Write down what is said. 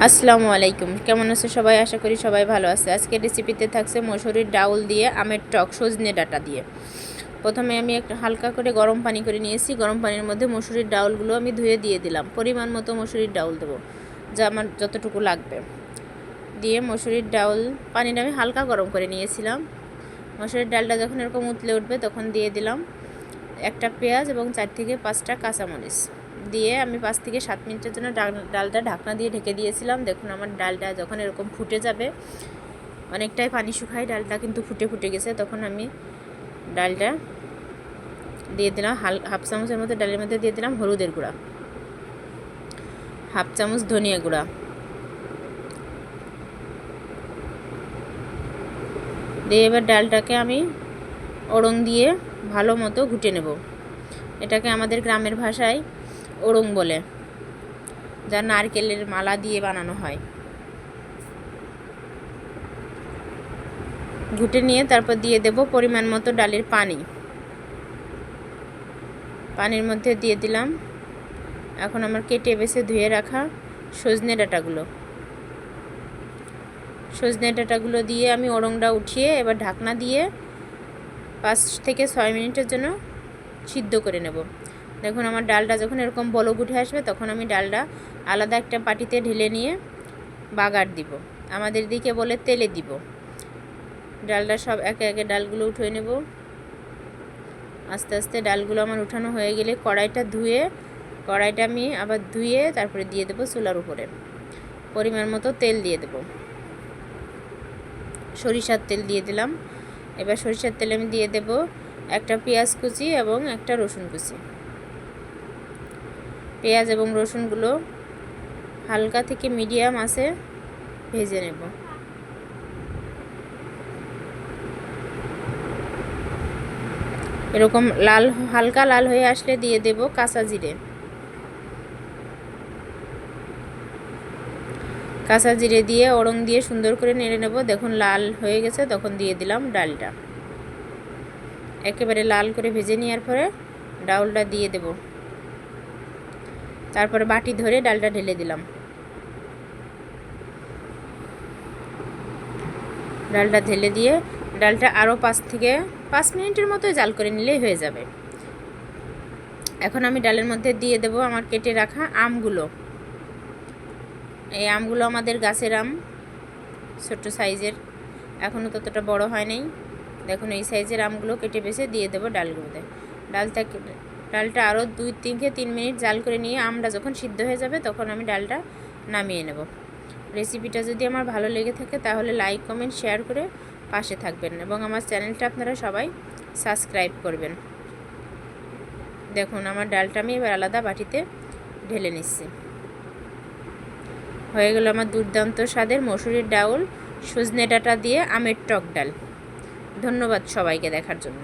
আসসালামু আলাইকুম, কেমন আছে সবাই? আশা করি সবাই ভালো আছে। আজকে রেসিপিতে থাকছে মসুরির ডাউল দিয়ে আমের টক সজনে ডাঁটা দিয়ে। প্রথমে আমি একটা হালকা করে গরম পানি করে নিয়েছি। গরম পানির মধ্যে মসুরির ডাউলগুলো আমি ধুয়ে দিয়ে দিলাম। পরিমাণ মতো মসুরির ডাউল দেবো, যা আমার যতটুকু লাগবে। দিয়ে মসুরির ডাউল পানিটা আমি হালকা গরম করে নিয়েছিলাম। মসুরির ডালটা যখন এরকম উতলে উঠবে তখন দিয়ে দিলাম একটা পেঁয়াজ এবং 4 থেকে 5টা কাঁচামরিচ। দিয়ে আমি 5 থেকে 7 মিনিটের জন্য ডালটা ঢাকনা দিয়ে ঢেকে দিয়েছিলাম। দেখুন আমার ডালটা যখন এরকম ফুটে যাবে, অনেকটাই পানি শুকায়, ডালটা কিন্তু ফুটে ফুটে গেছে, তখন আমি ডালটা দিয়ে দিলাম হাফ চামচের মতো ডালের মধ্যে দিয়ে দিলাম হলুদের গুঁড়া, হাফ চামচ ধনিয়া গুঁড়া দিয়ে এবার ডালটাকে আমি ওড়ং দিয়ে ভালো মতো ঘুটে নেব। এটাকে আমাদের গ্রামের ভাষায় ওড়ং বলে, যা নারকেলের মালা দিয়ে বানানো হয়। ঘুটে নিয়ে তারপর দিয়ে দেব পরিমাণ মতো ডালের পানি। পানির মধ্যে দিয়ে দিলাম এখন আমার কেটে বেছে ধুয়ে রাখা সজনে ডাঁটাগুলো দিয়ে আমি ওড়ংটা উঠিয়ে এবার ঢাকনা দিয়ে 5 থেকে 6 মিনিটের জন্য সিদ্ধ করে নেব। দেখুন আমার ডালটা যখন এরকম বলক উঠে আসবে তখন আমি ডালটা আলাদা একটা বাটিতে ঢেলে নিয়ে বাগার দিব। আমাদের দিকে বলে তেলে দিব। ডালটা সব একে একে ডালগুলো উঠিয়ে নেব। আস্তে আস্তে ডালগুলো আমার উঠানো হয়ে গেলে কড়াইটা আমি আবার ধুয়ে তারপরে দিয়ে দেবো চুলার উপরে। পরিমাণ মতো তেল দিয়ে দেব, সরিষার তেল দিয়ে দিলাম। এবার সরিষার তেলে আমি দিয়ে দেব একটা পেঁয়াজ কুচি এবং একটা রসুন কুচি। পেঁয়াজ এবং রসুনগুলো হালকা থেকে মিডিয়াম আঁচে ভেজে নেব। এরকম হালকা লাল হয়ে আসলে দিয়ে দেব কাঁচা জিরে দিয়ে ওড়ং দিয়ে সুন্দর করে নেড়ে নেব। দেখুন লাল হয়ে গেছে, তখন দিয়ে দিলাম ডালটা। একেবারে লাল করে ভেজে নেওয়ার পরে ডাউলটা দিয়ে দেব। তারপরে বাটি ধরে ডালটা ঢেলে দিলাম। ডালটা ঢেলে দিয়ে ডালটা আরও 5 থেকে 5 মিনিটের মতো জাল করে নিলেই হয়ে যাবে। এখন আমি ডালের মধ্যে দিয়ে দেব আমার কেটে রাখা আমগুলো। এই আমগুলো আমাদের গাছের আম, ছোট্ট সাইজের, এখনও ততটা বড় হয় নাই। দেখুন এই সাইজের আমগুলো কেটে বেছে দিয়ে দেবো ডালগুলোতে। ডালটা আরও 2 থেকে 3 মিনিট জাল করে নিয়ে আমটা যখন সিদ্ধ হয়ে যাবে তখন আমি ডালটা নামিয়ে নেব। রেসিপিটা যদি আমার ভালো লেগে থাকে তাহলে লাইক কমেন্ট শেয়ার করে পাশে থাকবেন এবং আমার চ্যানেলটা আপনারা সবাই সাবস্ক্রাইব করবেন। দেখুন আমার ডালটা আমি এবার আলাদা বাটিতে ঢেলে নিচ্ছি। হয়ে গেল আমার দুর্দান্ত স্বাদের মসুরির ডাউল সজনে ডাঁটা দিয়ে আমের টক ডাল। ধন্যবাদ সবাইকে দেখার জন্য।